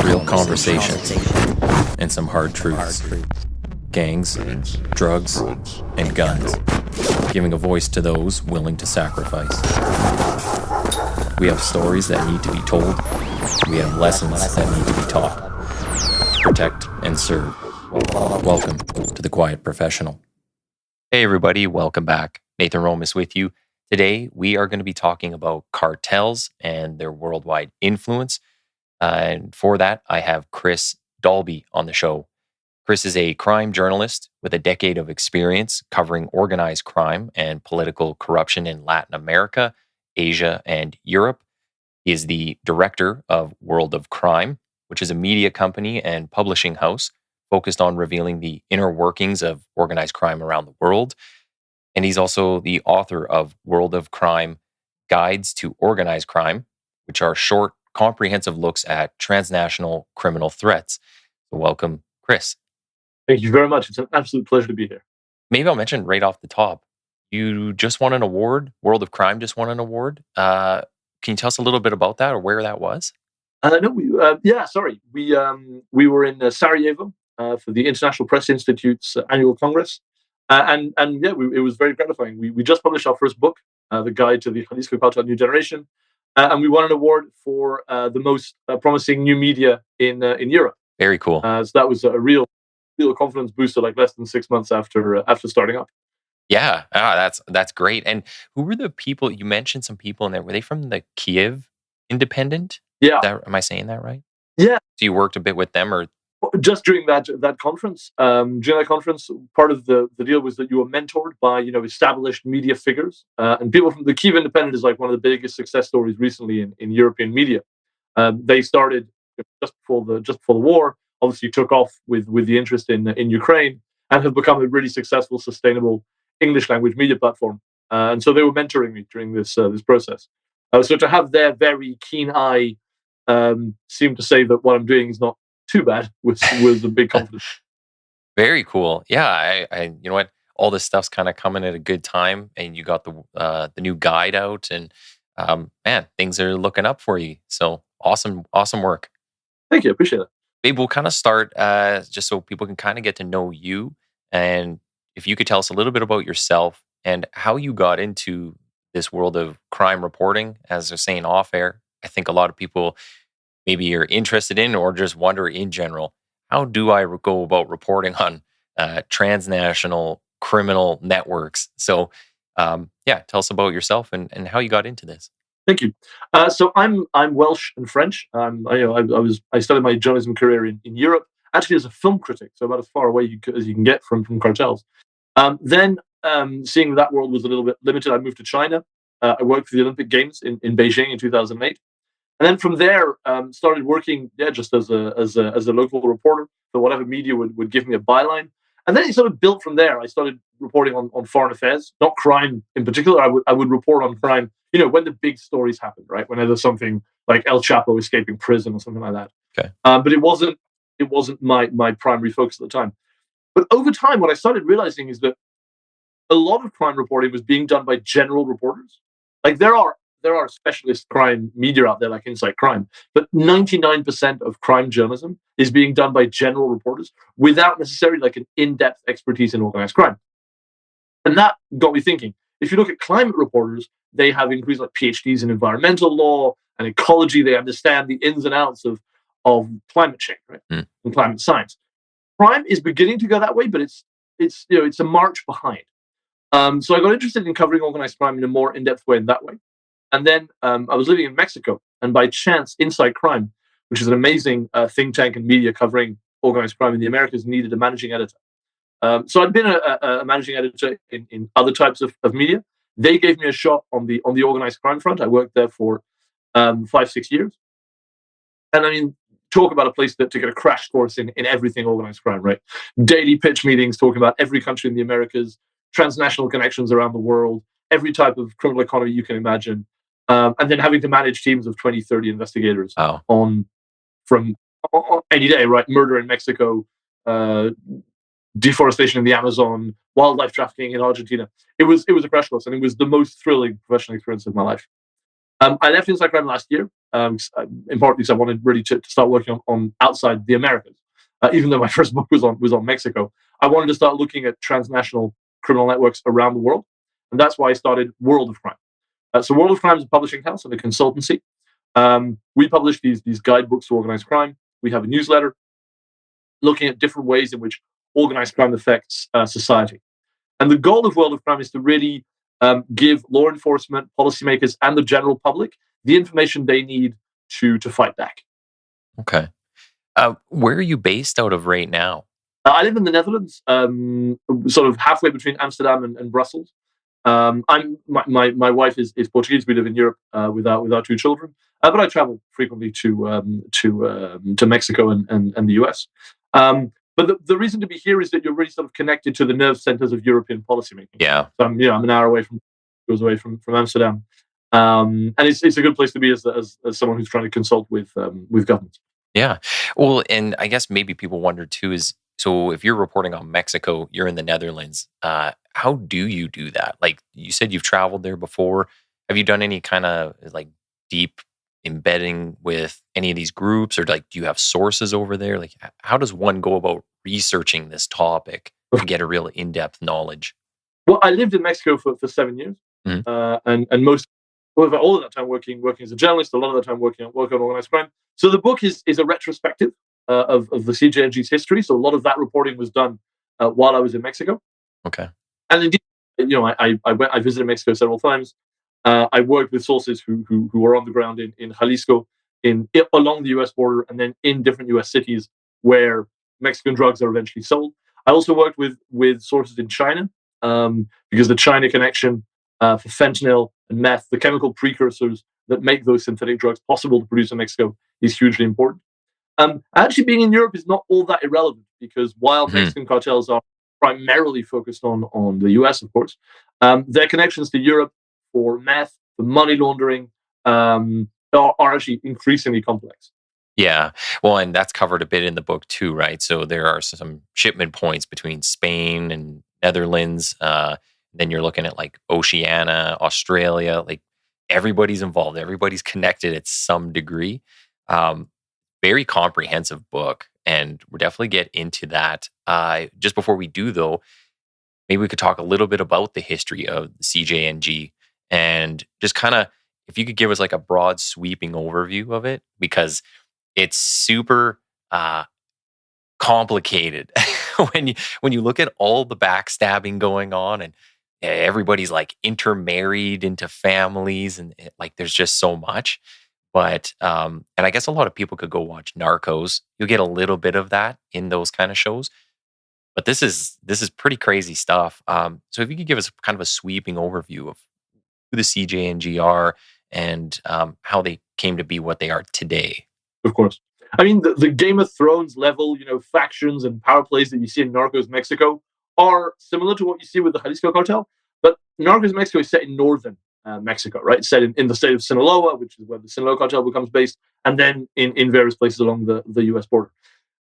real conversations, and some hard truths. Gangs, drugs, and guns. Giving a voice to those willing to sacrifice. We have stories that need to be told. We have lessons that need to be taught. Protect and serve. Welcome to The Quiet Professional. Hey everybody, welcome back. Nathan Romas with you. Today we are going to be talking about cartels and their worldwide influence. And for that, I have Chris Dalby on the show. Chris is a crime journalist with a decade of experience covering organized crime and political corruption in Latin America, Asia, and Europe. He is the director of World of Crime, which is a media company and publishing house focused on revealing the inner workings of organized crime around the world. And he's also the author of World of Crime, Guides to Organized Crime, which are short, comprehensive looks at transnational criminal threats. So welcome, Chris. Thank you very much. It's an absolute pleasure to be here. Maybe I'll mention right off the top, you just won an award. World of Crime just won an award. Can you tell us a little bit about that or where that was? We were in Sarajevo for the International Press Institute's annual Congress. It was very gratifying. We just published our first book, The Guide to the Jalisco Cartel New Generation, and we won an award for the most promising new media in Europe. Very cool. So that was a real confidence booster, like less than 6 months after starting up. Yeah, that's great. And who were the people? You mentioned some people in there. Were they from the Kiev Independent? Yeah. Am I saying that right? Yeah. So you worked a bit with them, or just during that conference? During that conference, part of the deal was that you were mentored by established media figures, and people from the Kiev Independent is like one of the biggest success stories recently in European media. They started just before the war. Obviously, took off with the interest in Ukraine and have become a really successful, sustainable English language media platform. And so they were mentoring me during this process. So to have their very keen eye seem to say that what I'm doing is not too bad was a big confidence. Very cool. Yeah, I you know what? All this stuff's kind of coming at a good time, and you got the new guide out, and man, things are looking up for you. So awesome work. Thank you, I appreciate it. Maybe we'll kind of start just so people can kind of get to know you, and if you could tell us a little bit about yourself and how you got into this world of crime reporting. As they're saying off air, I think a lot of people maybe you're interested in or just wonder in general, how do I go about reporting on transnational criminal networks? So tell us about yourself and how you got into this. Thank you. So I'm Welsh and French. I started my journalism career in Europe, actually as a film critic, so about as far away as you can get from cartels. Then seeing that world was a little bit limited, I moved to China. I worked for the Olympic Games in Beijing in 2008. And then from there, started working, just as a local reporter for whatever media would give me a byline. And then it sort of built from there. I started reporting on foreign affairs, not crime in particular. I would report on crime, when the big stories happen, right? When there's something like El Chapo escaping prison or something like that. Okay. But it wasn't my primary focus at the time. But over time, what I started realizing is that a lot of crime reporting was being done by general reporters. Like there are specialist crime media out there like Inside Crime, but 99% of crime journalism is being done by general reporters without necessarily like an in-depth expertise in organized crime. And that got me thinking, if you look at climate reporters, they have increased like PhDs in environmental law and ecology. They understand the ins and outs of climate change, right? And climate science. Crime is beginning to go that way, but it's a march behind. So I got interested in covering organized crime in a more in-depth way in that way. And then I was living in Mexico, and by chance, Inside Crime, which is an amazing think tank and media covering organized crime in the Americas, needed a managing editor. So I'd been a managing editor in other types of media. They gave me a shot on the organized crime front. I worked there for 5-6 years. And I mean, talk about a place to get a crash course in everything organized crime, right? Daily pitch meetings talking about every country in the Americas, transnational connections around the world, every type of criminal economy you can imagine. And then having to manage teams of 20, 30 investigators on any day, right? Murder in Mexico, deforestation in the Amazon, wildlife trafficking in Argentina. It was a crash course, and it was the most thrilling professional experience of my life. I left Inside Crime last year, in part because I wanted really to start working on outside the Americas. Even though my first book was on Mexico, I wanted to start looking at transnational criminal networks around the world, and that's why I started World of Crime. So World of Crime is a publishing house and a consultancy. We publish these guidebooks to organized crime. We have a newsletter looking at different ways in which organized crime affects society. And the goal of World of Crime is to really give law enforcement, policymakers, and the general public the information they need to fight back. Okay. Where are you based out of right now? I live in the Netherlands, sort of halfway between Amsterdam and Brussels. My wife is Portuguese. We live in Europe with our two children, but I travel frequently to Mexico and the US. But the reason to be here is that you're really sort of connected to the nerve centers of European policymaking. Yeah. So I'm an hour away from Amsterdam, and it's a good place to be as someone who's trying to consult with governments. Yeah. Well, and I guess maybe people wonder too is, so if you're reporting on Mexico, you're in the Netherlands. How do you do that? Like you said, you've traveled there before. Have you done any kind of like deep embedding with any of these groups, or like do you have sources over there? Like how does one go about researching this topic to get a real in-depth knowledge? Well, I lived in Mexico for 7 years, and all of that time working as a journalist, a lot of the time working on organized crime. So the book is a retrospective of the CJNG's history. So a lot of that reporting was done while I was in Mexico. Okay. And indeed, I visited Mexico several times. I worked with sources who were on the ground in Jalisco, along the U.S. border, and then in different U.S. cities where Mexican drugs are eventually sold. I also worked with sources in China, because the China connection for fentanyl and meth, the chemical precursors that make those synthetic drugs possible to produce in Mexico, is hugely important. Actually, being in Europe is not all that irrelevant, because while Mexican cartels are primarily focused on the US, of course, their connections to Europe for meth, for money laundering, are actually increasingly complex. Yeah. Well, and that's covered a bit in the book too, right? So there are some shipment points between Spain and Netherlands. Then you're looking at like Oceania, Australia, like everybody's involved. Everybody's connected at some degree. Very comprehensive book, and we'll definitely get into that. Just before we do, though, maybe we could talk a little bit about the history of the CJNG, and just kind of, if you could give us like a broad sweeping overview of it, because it's super complicated when you look at all the backstabbing going on, and everybody's like intermarried into families, and like there's just so much. But and I guess a lot of people could go watch Narcos. You'll get a little bit of that in those kind of shows. But this is pretty crazy stuff. So if you could give us kind of a sweeping overview of who the CJNG are and how they came to be what they are today. Of course. I mean, the Game of Thrones level, factions and power plays that you see in Narcos Mexico are similar to what you see with the Jalisco cartel. But Narcos Mexico is set in northern Mexico, right? It's set in the state of Sinaloa, which is where the Sinaloa cartel becomes based, and then in various places along the US border.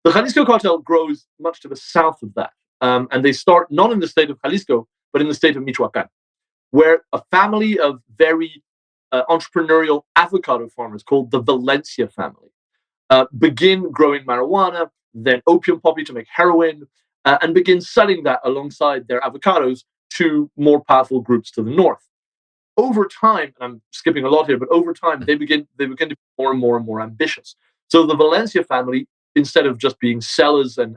The Jalisco cartel grows much to the south of that. And they start not in the state of Jalisco, but in the state of Michoacan, where a family of very entrepreneurial avocado farmers called the Valencia family begin growing marijuana, then opium poppy to make heroin, and begin selling that alongside their avocados to more powerful groups to the north. Over time, and I'm skipping a lot here, but over time they begin to be more and more and more ambitious. So the Valencia family, instead of just being sellers and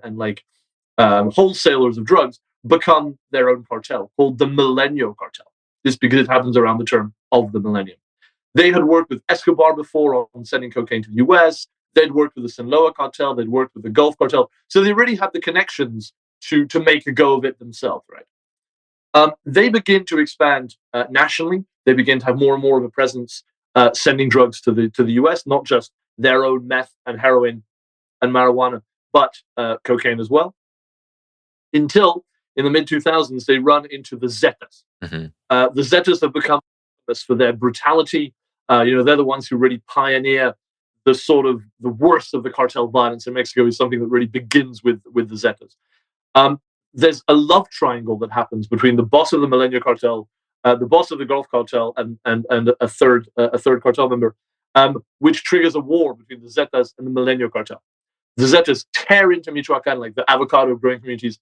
wholesalers of drugs, become their own cartel called the Milenio Cartel. This because it happens around the turn of the millennium. They had worked with Escobar before on sending cocaine to the US. They'd worked with the Sinaloa cartel. They'd worked with the Gulf cartel. So they really had the connections to make a go of it themselves, right? They begin to expand nationally. They begin to have more and more of a presence sending drugs to the US, not just their own meth and heroin and marijuana, but cocaine as well. Until in the mid-2000s, they run into the Zetas. Mm-hmm. The Zetas have become famous for their brutality. They're the ones who really pioneer the worst of the cartel violence in Mexico. Is something that really begins with the Zetas. There's a love triangle that happens between the boss of the Milenio cartel, the boss of the Gulf Cartel, and a third cartel member, which triggers a war between the Zetas and the Milenio Cartel. The Zetas tear into Michoacan, like the avocado growing communities,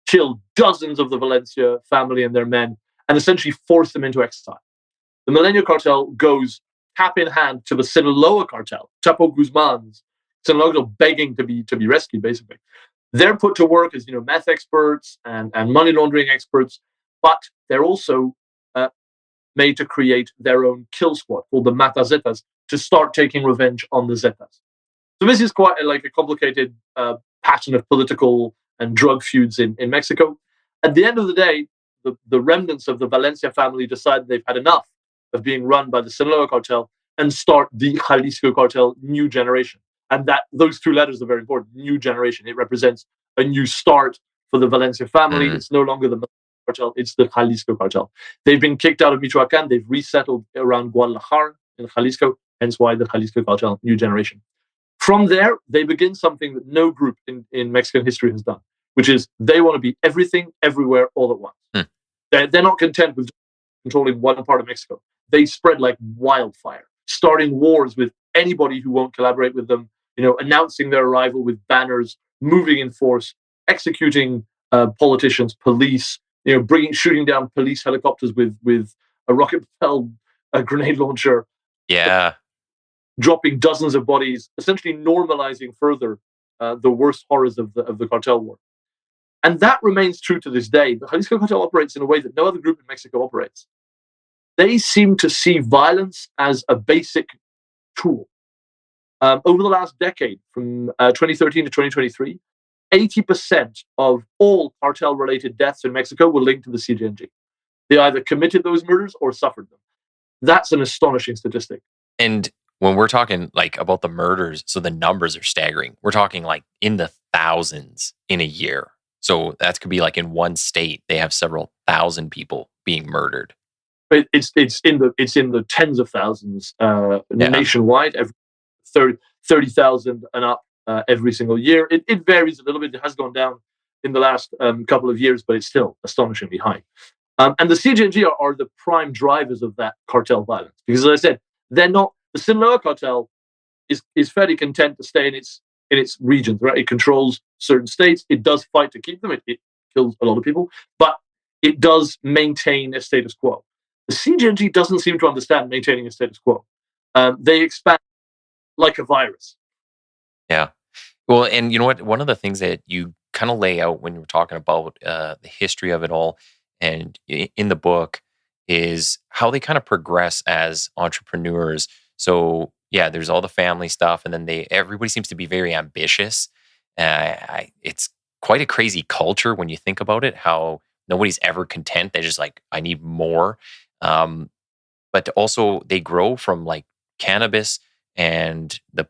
kill dozens of the Valencia family and their men, and essentially force them into exile. The Milenio Cartel goes cap in hand to the Sinaloa Cartel, Chapo Guzman's Sinaloa, begging to be rescued, basically. They're put to work as meth experts and money laundering experts, but they're also made to create their own kill squad called the Mata Zetas to start taking revenge on the Zetas. So this is quite a complicated pattern of political and drug feuds in Mexico. At the end of the day, the remnants of the Valencia family decide they've had enough of being run by the Sinaloa cartel and start the Jalisco cartel new generation. And those two letters are very important. New generation. It represents a new start for the Valencia family. It's no longer the cartel, it's the Jalisco cartel. They've been kicked out of Michoacan. They've resettled around Guadalajara in Jalisco, hence why the Jalisco cartel, new generation. From there, they begin something that no group in Mexican history has done, which is they want to be everything, everywhere, all at once. They're not content with controlling one part of Mexico. They spread like wildfire, starting wars with anybody who won't collaborate with them, announcing their arrival with banners, moving in force, executing politicians, police, shooting down police helicopters with a rocket-propelled grenade launcher. Yeah. Dropping dozens of bodies, essentially normalizing further the worst horrors of the cartel war. And that remains true to this day. The Jalisco cartel operates in a way that no other group in Mexico operates. They seem to see violence as a basic tool. Over the last decade, from 2013 to 2023, 80% of all cartel-related deaths in Mexico were linked to the CJNG. They either committed those murders or suffered them. That's an astonishing statistic. And when we're talking about the murders, so the numbers are staggering. We're talking in the thousands in a year. So that could be in one state, they have several thousand people being murdered. But it's in the tens of thousands nationwide, every 30,000 and up every single year. It varies a little bit. It has gone down in the last couple of years, but it's still astonishingly high. And the CJNG are the prime drivers of that cartel violence. Because as I said, they're not. The Sinaloa cartel is fairly content to stay in its regions, right? It controls certain states. It does fight to keep them. It kills a lot of people, but it does maintain a status quo. The CJNG doesn't seem to understand maintaining a status quo. They expand like a virus. Yeah. Well, and you know what? One of the things that you kind of lay out when you're talking about the history of it all and in the book is how they kind of progress as entrepreneurs. So yeah, there's all the family stuff, and then everybody seems to be very ambitious. It's quite a crazy culture when you think about it. How nobody's ever content. They're just I need more. But also they grow from cannabis and the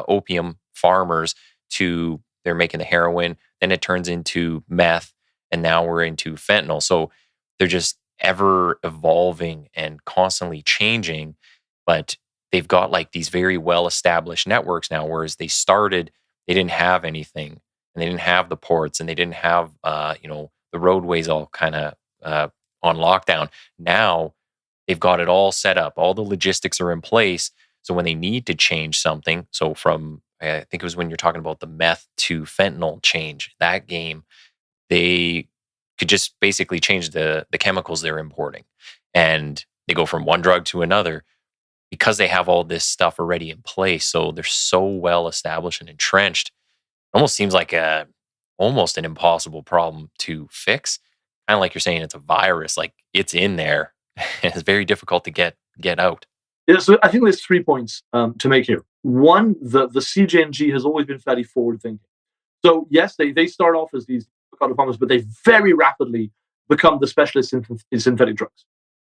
opium farmers to they're making the heroin. Then it turns into meth, and now we're into fentanyl. So they're just ever evolving and constantly changing, but they've got these very well established networks now, whereas they didn't have anything, and they didn't have the ports, and they didn't have the roadways all kind of on lockdown. Now they've got it all set up, all the logistics are in place, so when they need to change something, so from I think it was when you're talking about the meth to fentanyl change, that game, they could just basically change the chemicals they're importing. And they go from one drug to another because they have all this stuff already in place. So they're so well established and entrenched. It almost seems like almost an impossible problem to fix. Kind of like you're saying, it's a virus, it's in there. It's very difficult to get out. Yeah, so I think there's 3 points to make here. One, the CJNG has always been fairly forward-thinking. So yes, they start off as these avocado farmers, but they very rapidly become the specialists in synthetic drugs.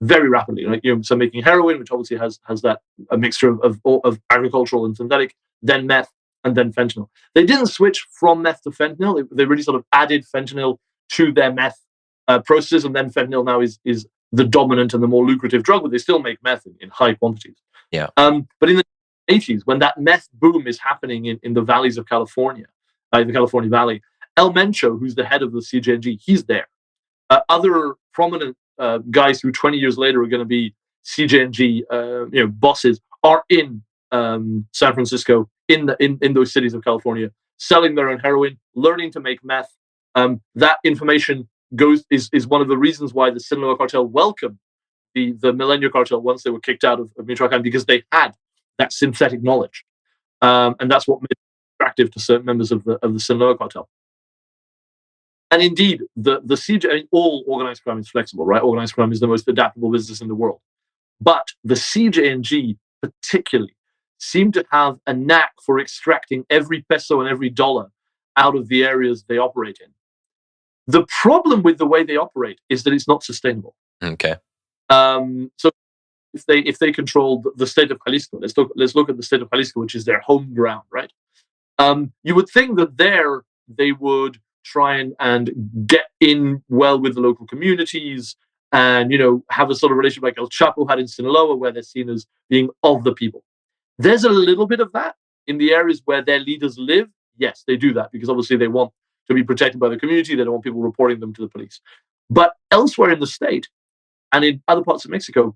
Very rapidly, so making heroin, which obviously has that a mixture of agricultural and synthetic, then meth, and then fentanyl. They didn't switch from meth to fentanyl. They really sort of added fentanyl to their meth process, and then fentanyl now is the dominant and the more lucrative drug, but they still make meth in high quantities. Yeah. But in the 80s, when that meth boom is happening in the valleys of California, the California Valley, El Mencho, who's the head of the CJNG, he's there. Other prominent guys who 20 years later are going to be CJNG bosses are in San Francisco, in those cities of California, selling their own heroin, learning to make meth. That information is one of the reasons why the Sinaloa cartel welcomed the Millennial cartel once they were kicked out of Michoacan, because they had that synthetic knowledge, and that's what made it attractive to certain members of the Sinaloa cartel. And indeed, the CJ, I mean, all organized crime is flexible, right? Organized crime is the most adaptable business in the world. But the CJNG particularly seem to have a knack for extracting every peso and every dollar out of the areas they operate in. The problem with the way they operate is that it's not sustainable. Okay. So if they control the state of Jalisco, let's look at the state of Jalisco, which is their home ground, right? You would think that there they would try and get in well with the local communities, and have a sort of relationship like El Chapo had in Sinaloa, where they're seen as being of the people. There's a little bit of that in the areas where their leaders live. Yes, they do that because obviously they want to be protected by the community. They don't want people reporting them to the police. But elsewhere in the state and in other parts of Mexico,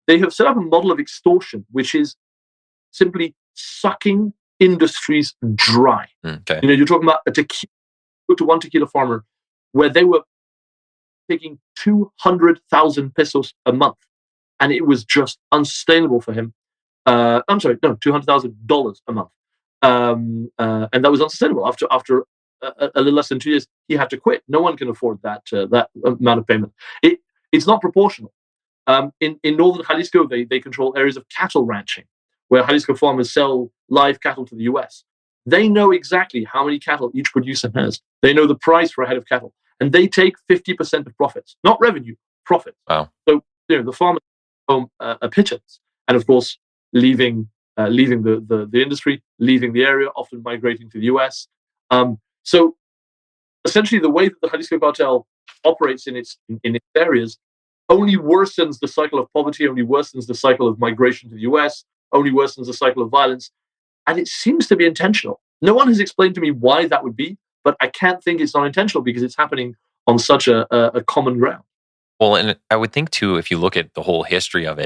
they have set up a model of extortion, which is simply sucking industries dry. Okay. You're talking about one tequila farmer where they were taking 200,000 pesos a month, and it was just unsustainable for him. $200,000 a month, and that was unsustainable. After a little less than 2 years, he had to quit. No one can afford that amount of payment. It's not proportional. In northern Jalisco, they control areas of cattle ranching, where Jalisco farmers sell live cattle to the U.S. They know exactly how many cattle each producer has. They know the price for a head of cattle, and they take 50% of profits, not revenue, profit. Wow. So the farmers home a pittance, and of course, leaving the industry, leaving the area, often migrating to the US. So essentially, the way that the Jalisco cartel operates in its areas only worsens the cycle of poverty, only worsens the cycle of migration to the US, only worsens the cycle of violence, and it seems to be intentional. No one has explained to me why that would be, but I can't think it's not intentional because it's happening on such a common ground. Well, and I would think too, if you look at the whole history of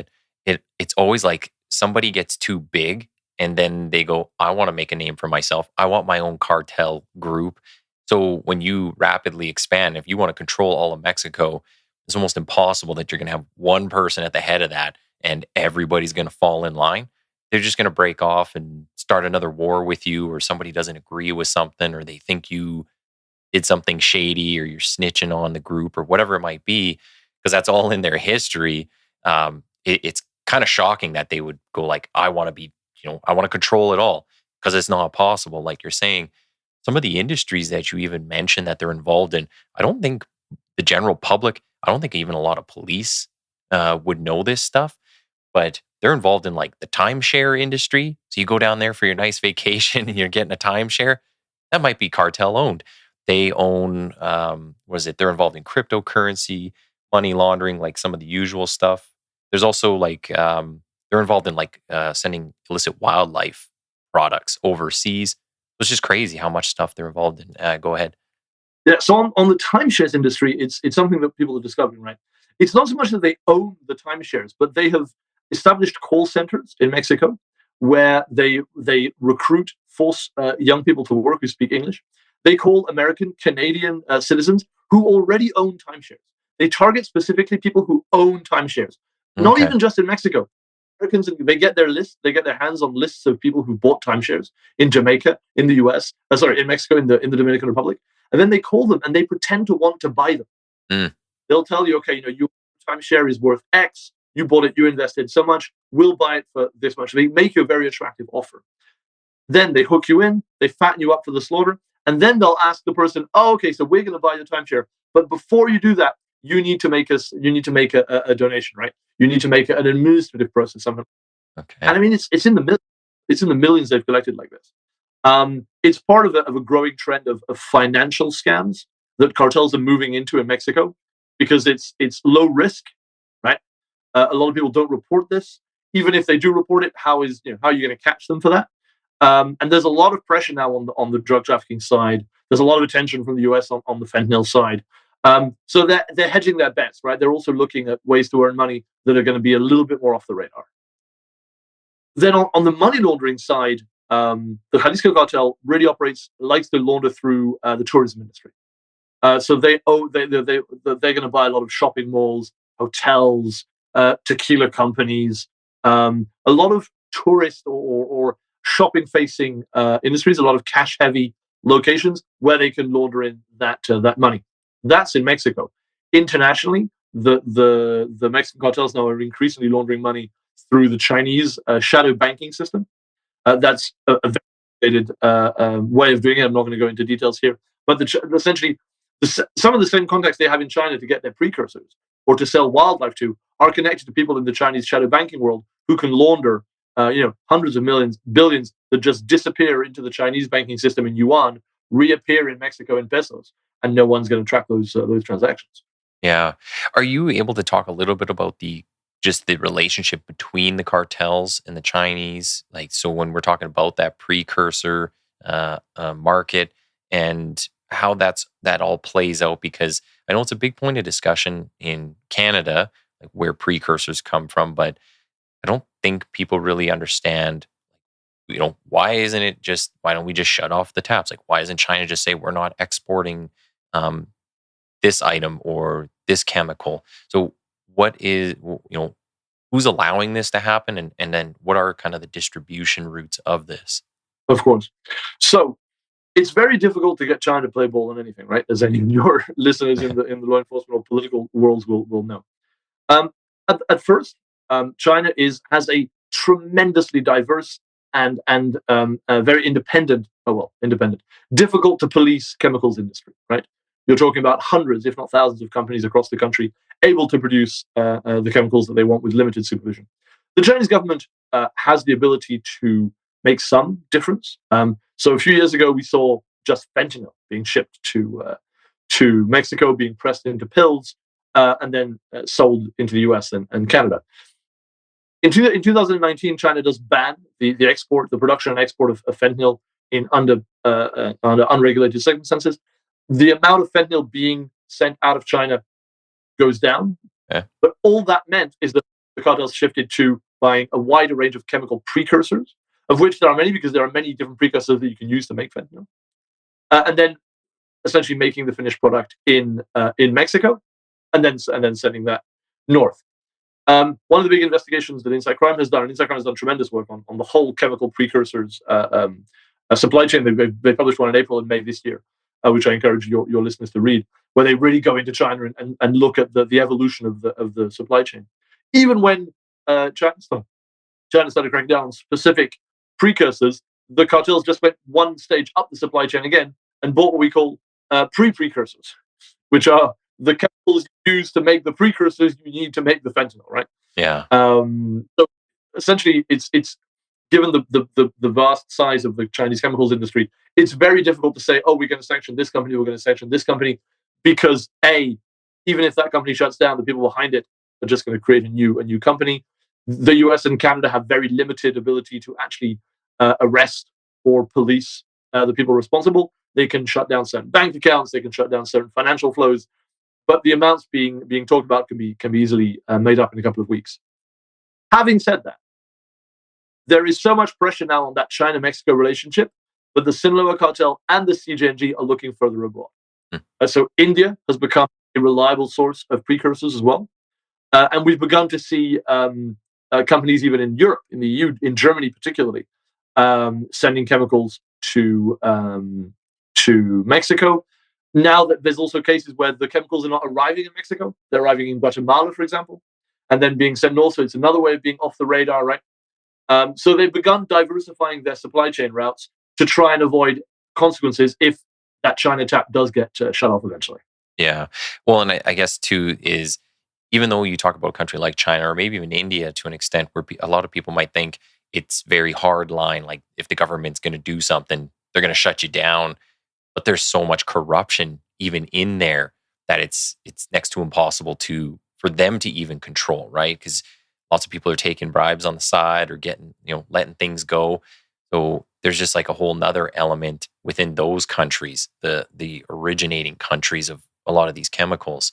it's always like somebody gets too big and then they go, I want to make a name for myself. I want my own cartel group. So when you rapidly expand, if you want to control all of Mexico, it's almost impossible that you're going to have one person at the head of that and everybody's going to fall in line. They're just going to break off and start another war with you, or somebody doesn't agree with something, or they think you did something shady, or you're snitching on the group, or whatever it might be, because that's all in their history. It's kind of shocking that they would go like, I want to be, I want to control it all, because it's not possible. Like you're saying, some of the industries that you even mentioned that they're involved in, I don't think the general public, I don't think even a lot of police would know this stuff, but they're involved in like the timeshare industry. So you go down there for your nice vacation and you're getting a timeshare. That might be cartel owned. They own, they're involved in cryptocurrency, money laundering, like some of the usual stuff. There's also like, they're involved in like sending illicit wildlife products overseas. It's just crazy how much stuff they're involved in. Go ahead. Yeah, so on the timeshares industry, it's something that people are discovering, right? It's not so much that they own the timeshares, but they have established call centers in Mexico where they recruit force young people to work who speak English. They call American, Canadian citizens who already own timeshares. They target specifically people who own timeshares, not even just in Mexico. Americans, they get their list, they get their hands on lists of people who bought timeshares in Jamaica, in the US, in Mexico, in the Dominican Republic, and then they call them and they pretend to want to buy them. They'll tell you, okay, your timeshare is worth X. You bought it, you invested so much. We'll buy it for this much. They make you a very attractive offer. Then they hook you in, they fatten you up for the slaughter, and then they'll ask the person, "Oh, okay, so we're going to buy your timeshare, but before you do that, you need to make a donation, right? You need to make an administrative process, something." Okay. And I mean, it's in the millions. It's in the millions they've collected like this. It's part of a growing trend of financial scams that cartels are moving into in Mexico because it's low risk, right? A lot of people don't report this. Even if they do report it, how are you going to catch them for that? And there's a lot of pressure now on the drug trafficking side. There's a lot of attention from the US on the fentanyl side. So they're hedging their bets, right? They're also looking at ways to earn money that are going to be a little bit more off the radar. Then on the money laundering side, the Jalisco cartel really likes to launder through the tourism industry. So they're going to buy a lot of shopping malls, hotels, tequila companies, a lot of tourist or shopping-facing industries, a lot of cash-heavy locations where they can launder in that money. That's in Mexico. Internationally, the Mexican cartels now are increasingly laundering money through the Chinese shadow banking system. That's a very complicated way of doing it. I'm not going to go into details here, but essentially, some of the same contacts they have in China to get their precursors or to sell wildlife to are connected to people in the Chinese shadow banking world who can launder, hundreds of millions, billions that just disappear into the Chinese banking system in yuan, reappear in Mexico in pesos, and no one's going to track those transactions. Yeah. Are you able to talk a little bit about the relationship between the cartels and the Chinese? Like, so when we're talking about that precursor market and how that all plays out, because I know it's a big point of discussion in Canada, like where precursors come from, but I don't think people really understand, why don't we just shut off the taps? Like, why doesn't China just say we're not exporting this item or this chemical? So what is, who's allowing this to happen? And then what are kind of the distribution routes of this? Of course. So it's very difficult to get China to play ball on anything, right? As any of your listeners in the law enforcement or political worlds will know. At first, China has a tremendously diverse and very independent, difficult to police chemicals industry, right? You're talking about hundreds, if not thousands, of companies across the country able to produce the chemicals that they want with limited supervision. The Chinese government has the ability to make some difference. So a few years ago, we saw just fentanyl being shipped to Mexico, being pressed into pills, and then sold into the US and Canada. In 2019, China does ban the production and export of fentanyl under unregulated circumstances. The amount of fentanyl being sent out of China goes down. Yeah. But all that meant is that the cartels shifted to buying a wider range of chemical precursors, of which there are many, because there are many different precursors that you can use to make fentanyl, and then essentially making the finished product in Mexico, and then sending that north. One of the big investigations that Inside Crime has done, and Inside Crime has done tremendous work on the whole chemical precursors supply chain. They published one in April and May this year, which I encourage your listeners to read, where they really go into China and look at the evolution of the supply chain. Even when China started cracking down on specific precursors, the cartels just went one stage up the supply chain again and bought what we call precursors, which are the chemicals used to make the precursors you need to make the fentanyl, right? Yeah. So essentially, it's given the vast size of the Chinese chemicals industry, it's very difficult to say, oh, we're going to sanction this company, we're going to sanction this company, because even if that company shuts down, the people behind it are just going to create a new company. The US and Canada have very limited ability to actually arrest or police the people responsible. They can shut down certain bank accounts, they can shut down certain financial flows, but the amounts being talked about can be easily made up in a couple of weeks. Having said that, there is so much pressure now on that China-Mexico relationship that the Sinaloa cartel and the CJNG are looking further abroad. So India has become a reliable source of precursors as well. And we've begun to see companies even in Europe, in the EU, in Germany particularly, sending chemicals to Mexico. Now that there's also cases where the chemicals are not arriving in Mexico, they're arriving in Guatemala, for example, and then being sent north. So it's another way of being off the radar, right? So they've begun diversifying their supply chain routes to try and avoid consequences if that China tap does get shut off eventually. Yeah. Well, and I guess too is, even though you talk about a country like China or maybe even India to an extent, where a lot of people might think it's very hard line, like if the government's going to do something, they're going to shut you down. But there's so much corruption even in there that it's next to impossible for them to even control, right? Because lots of people are taking bribes on the side or getting, letting things go. So there's just like a whole nother element within those countries, the originating countries of a lot of these chemicals.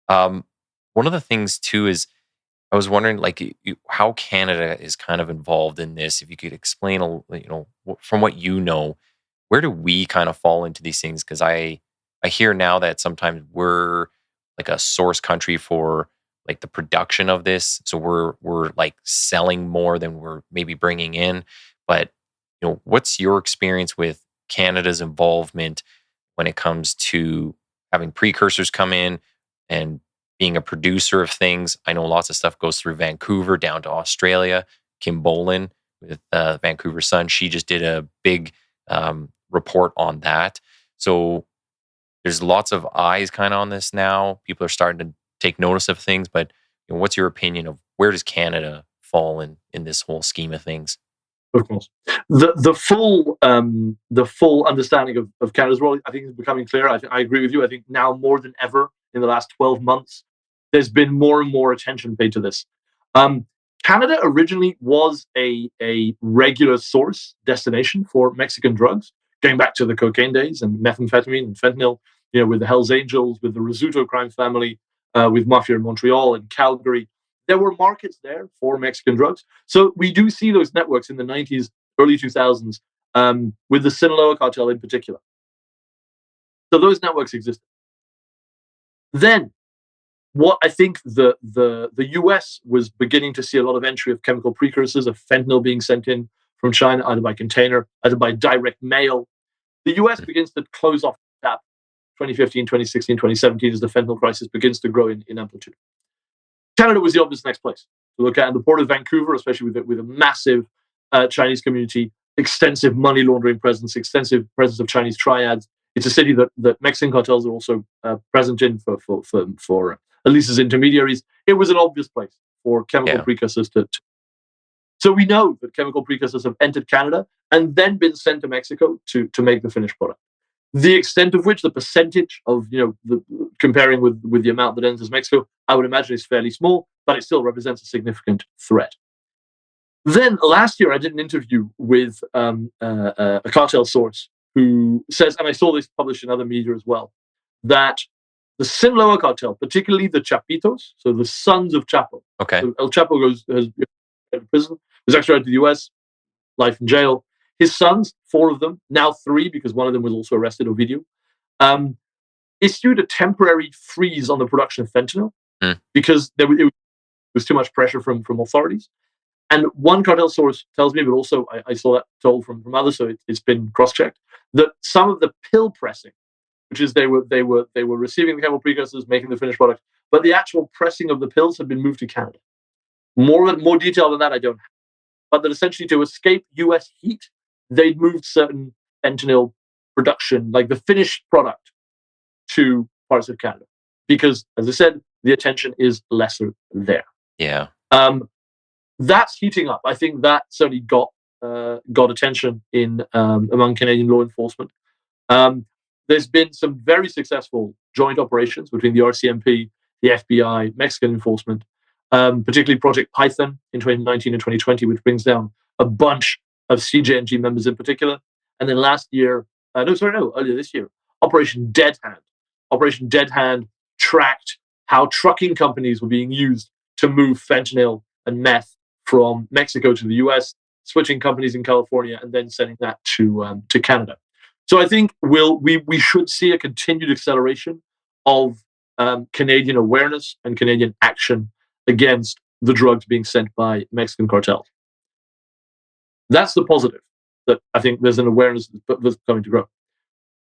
One of the things too is I was wondering, like, how Canada is kind of involved in this. If you could explain, from what you know, where do we kind of fall into these things? Because I hear now that sometimes we're like a source country for like the production of this, so we're like selling more than we're maybe bringing in. But what's your experience with Canada's involvement when it comes to having precursors come in and being a producer of things? I know lots of stuff goes through Vancouver down to Australia. Kim Bolan with Vancouver Sun, she just did a big report on that. So there's lots of eyes kind of on this now. People are starting to take notice of things. But what's your opinion of where does Canada fall in this whole scheme of things? Of course, the full understanding of Canada's role, I think, is becoming clear. I agree with you. I think now more than ever in the last 12 months, there's been more and more attention paid to this. Canada originally was a regular source destination for Mexican drugs, going back to the cocaine days and methamphetamine and fentanyl. With the Hells Angels, with the Rizzuto crime family, with Mafia in Montreal and Calgary. There were markets there for Mexican drugs. So we do see those networks in the 90s, early 2000s, with the Sinaloa cartel in particular. So those networks existed. Then, what I think the US was beginning to see a lot of entry of chemical precursors, of fentanyl being sent in from China, either by container, either by direct mail. The US begins to close off the tap 2015, 2016, 2017, as the fentanyl crisis begins to grow in amplitude. Canada was the obvious next place to look at. And the port of Vancouver, especially with a massive Chinese community, extensive money laundering presence, extensive presence of Chinese triads. It's a city that Mexican cartels are also present in for at least as intermediaries. It was an obvious place for chemical precursors to. So we know that chemical precursors have entered Canada and then been sent to Mexico to make the finished product. The extent of which, the percentage of, comparing with the amount that enters Mexico, I would imagine is fairly small, but it still represents a significant threat. Then last year, I did an interview with a cartel source who says, and I saw this published in other media as well, that the Sinaloa cartel, particularly the Chapitos, so the sons of Chapo. Okay. So El Chapo has to prison, was extradited to the US, life in jail. His sons, 4 of them, now 3 because one of them was also arrested, Ovidio, issued a temporary freeze on the production of fentanyl because it was too much pressure from authorities. And one cartel source tells me, but also I saw that told from others, so it's been cross-checked, that some of the pill pressing, which is they were receiving the chemical precursors, making the finished product, but the actual pressing of the pills had been moved to Canada. More detail than that I don't have. But that essentially to escape US heat, they'd moved certain fentanyl production, like the finished product, to parts of Canada. Because, as I said, the attention is lesser there. Yeah. That's heating up. I think that certainly got attention in among Canadian law enforcement. There's been some very successful joint operations between the RCMP, the FBI, Mexican enforcement, particularly Project Python in 2019 and 2020, which brings down a bunch of CJNG members in particular. And then earlier this year, Operation Dead Hand. Operation Dead Hand tracked how trucking companies were being used to move fentanyl and meth from Mexico to the US, switching companies in California, and then sending that to Canada. So I think we should see a continued acceleration of Canadian awareness and Canadian action against the drugs being sent by Mexican cartels. That's the positive, that I think there's an awareness that's going to grow.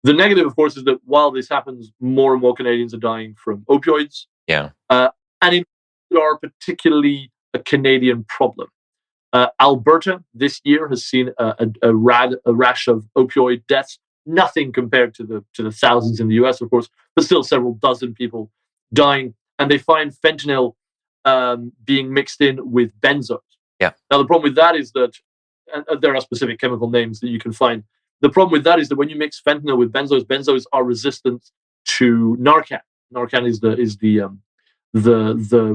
The negative, of course, is that while this happens, more and more Canadians are dying from opioids. Yeah. And in are particularly a Canadian problem. Alberta this year has seen a rash of opioid deaths. Nothing compared to the thousands in the US, of course, but still several dozen people dying. And they find fentanyl being mixed in with benzos. Yeah. Now, the problem with that is that there are specific chemical names that you can find. The problem with that is that when you mix fentanyl with benzos are resistant to Narcan. Narcan is the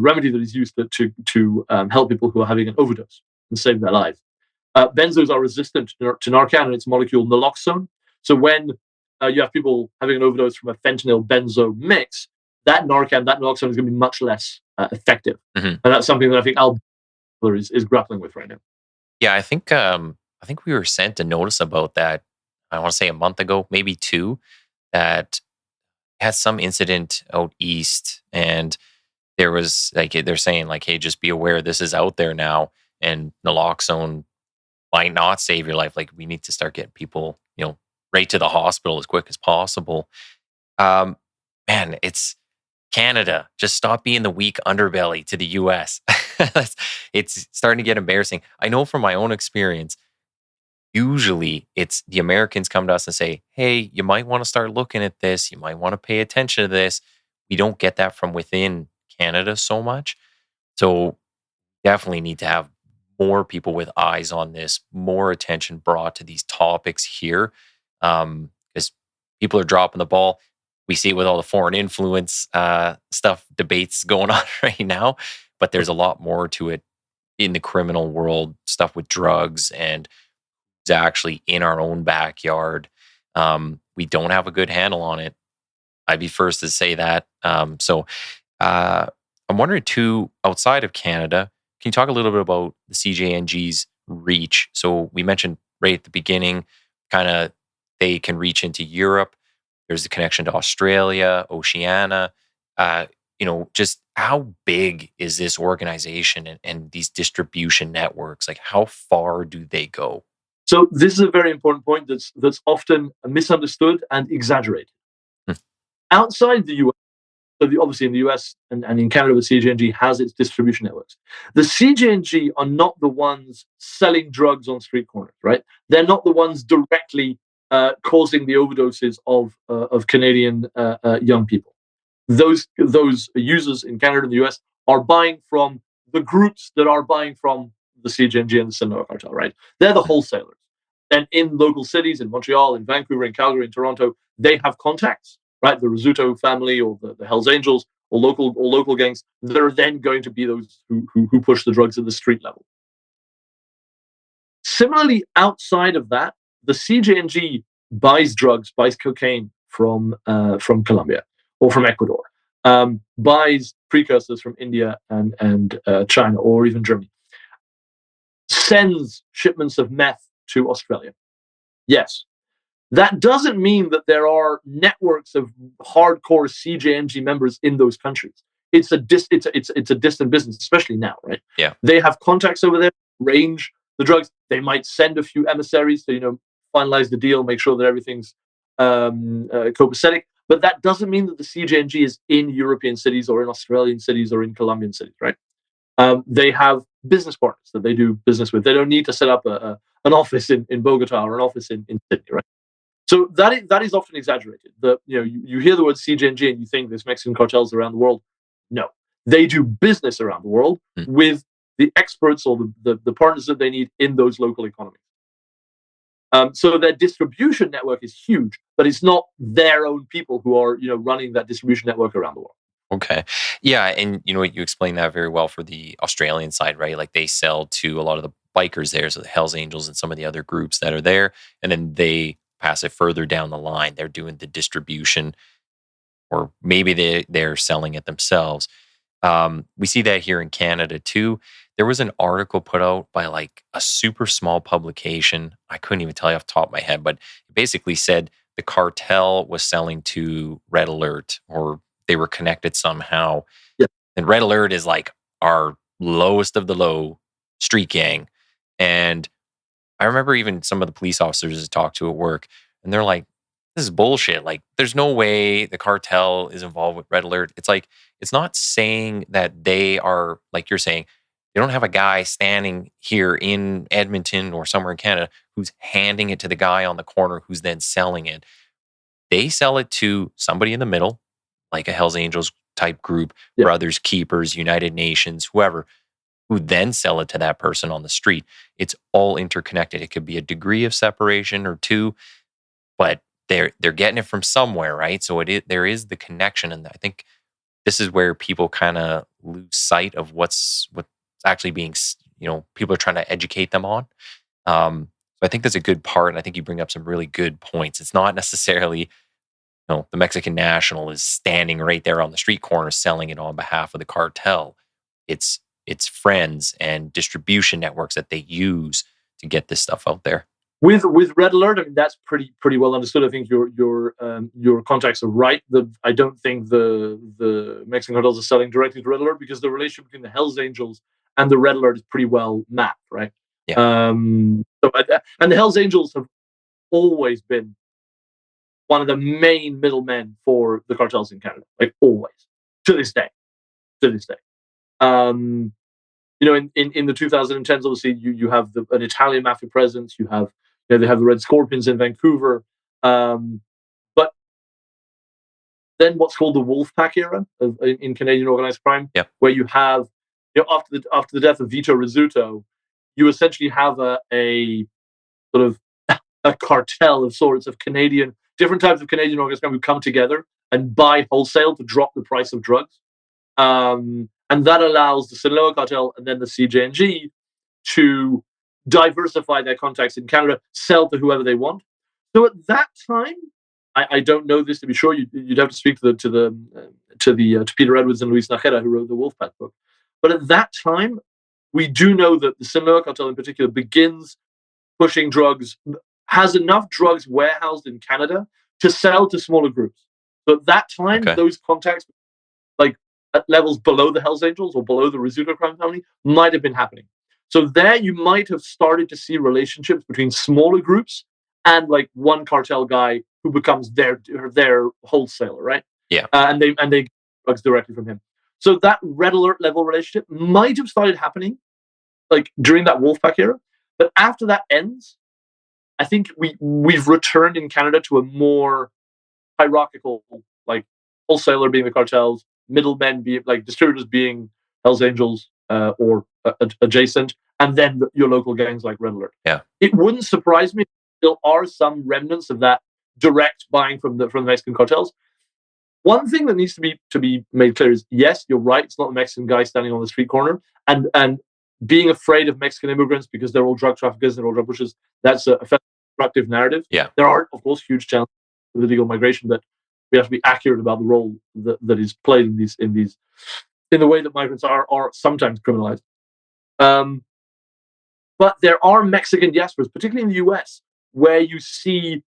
remedy that is used to help people who are having an overdose and save their lives. Benzos are resistant to Narcan and its molecule naloxone. So when you have people having an overdose from a fentanyl benzo mix, that Narcan, that naloxone is going to be much less effective, and that's something that I think Al is grappling with right now. Yeah, I think we were sent a notice about that. I want to say a month ago, maybe two, that had some incident out east, and there was like they're saying like, hey, just be aware this is out there now, and naloxone might not save your life. Like we need to start getting people, right to the hospital as quick as possible. Um, Man, it's Canada. Just stop being the weak underbelly to the US. It's starting to get embarrassing. I know from my own experience, usually it's the Americans come to us and say, hey, you might want to start looking at this. You might want to pay attention to this. We don't get that from within Canada so much. So definitely need to have more people with eyes on this, more attention brought to these topics here, because people are dropping the ball. We see it with all the foreign influence stuff, debates going on right now, but there's a lot more to it in the criminal world, stuff with drugs and it's actually in our own backyard. We don't have a good handle on it. I'd be first to say that. I'm wondering too, outside of Canada, can you talk a little bit about the CJNG's reach? So we mentioned right at the beginning, kind of they can reach into Europe. There's the connection to Australia, Oceania. Just how big is this organization and these distribution networks? Like, how far do they go? So this is a very important point that's often misunderstood and exaggerated. Outside the US, obviously in the US and in Canada, the CJNG has its distribution networks. The CJNG are not the ones selling drugs on street corners, right? They're not the ones directly causing the overdoses of Canadian young people. Those users in Canada and the US are buying from the groups that are buying from the CJNG and the Sinaloa Cartel, right? They're the wholesalers. And in local cities, in Montreal, in Vancouver, in Calgary, in Toronto, they have contacts, right? The Rizzuto family or the Hells Angels or local gangs that are then going to be those who push the drugs at the street level. Similarly, outside of that, the CJNG buys cocaine from Colombia or from Ecuador, buys precursors from India and China or even Germany, sends shipments of meth to Australia. Yes. That doesn't mean that there are networks of hardcore CJNG members in those countries. It's a distant business, especially now, right? Yeah. They have contacts over there, range the drugs. They might send a few emissaries to, finalize the deal, make sure that everything's copacetic. But that doesn't mean that the CJNG is in European cities or in Australian cities or in Colombian cities, right? They have business partners that they do business with. They don't need to set up an office in Bogota or an office in Sydney, right? So that is often exaggerated. You hear the word CJNG and you think there's Mexican cartels around the world. No, they do business around the world with the experts or the partners that they need in those local economies. So their distribution network is huge, but it's not their own people who are running that distribution network around the world. Okay. Yeah. And you explained that very well for the Australian side, right? Like they sell to a lot of the bikers there, so the Hells Angels and some of the other groups that are there, and then they pass it further down the line. They're doing the distribution, or maybe they're selling it themselves. We see that here in Canada too. There was an article put out by like a super small publication. I couldn't even tell you off the top of my head, but it basically said the cartel was selling to Red Alert, or they were connected somehow. Yeah. And Red Alert is like our lowest of the low street gang. And I remember even some of the police officers I talked to at work, and they're like, this is bullshit. Like, there's no way the cartel is involved with Red Alert. It's like, it's not saying that they are, like you're saying, they don't have a guy standing here in Edmonton or somewhere in Canada who's handing it to the guy on the corner who's then selling it. They sell it to somebody in the middle, like a Hells Angels type group, Yeah. Brothers Keepers, United Nations, whoever, who then sell it to that person on the street. It's all interconnected. It could be a degree of separation or two, but they're getting it from somewhere, right? So there is the connection, and I think this is where people kind of lose sight of what's actually being, people are trying to educate them on. I think that's a good part, and I think you bring up some really good points. It's not necessarily, the Mexican national is standing right there on the street corner selling it on behalf of the cartel. It's friends and distribution networks that they use to get this stuff out there. With Red Alert, I mean that's pretty well understood. I think your contacts are right. I don't think the Mexican cartels are selling directly to Red Alert because the relationship between the Hells Angels and the Red Alert is pretty well mapped, right? Yeah. And the Hells Angels have always been one of the main middlemen for the cartels in Canada, like always, to this day. In the 2010s, obviously you have an Italian mafia presence. You have they have the Red Scorpions in Vancouver, but then what's called the Wolfpack era in Canadian organized crime, where you have after the death of Vito Rizzuto, you essentially have a sort of a cartel of sorts of different types of Canadian organized crime who come together and buy wholesale to drop the price of drugs. And that allows the Sinaloa cartel and then the CJNG to diversify their contacts in Canada, sell to whoever they want. So at that time, I don't know this to be sure. You'd have to speak to Peter Edwards and Luis Najera, who wrote the Wolfpack book. But at that time, we do know that the Sinaloa cartel in particular begins pushing drugs, has enough drugs warehoused in Canada to sell to smaller groups. So at that time, those contacts, like at levels below the Hells Angels or below the Rizzuto crime family, might have been happening. So there you might have started to see relationships between smaller groups and like one cartel guy who becomes their wholesaler, right? Yeah. And they get drugs directly from him. So that Red Alert level relationship might have started happening like during that Wolfpack era. But after that ends, I think we've returned in Canada to a more hierarchical, like wholesaler being the cartels, middlemen being like distributors being Hells Angels or adjacent, and then your local gangs like Red Alert. Yeah, it wouldn't surprise me if there are some remnants of that direct buying from the Mexican cartels. One thing that needs to be made clear is yes, you're right. It's not a Mexican guy standing on the street corner and being afraid of Mexican immigrants because they're all drug traffickers, they're all drug pushers. That's a destructive narrative. Yeah, there are of course huge challenges with illegal migration, but we have to be accurate about the role that is played in the way that migrants are sometimes criminalized. But there are Mexican diasporas, particularly in the US, where you see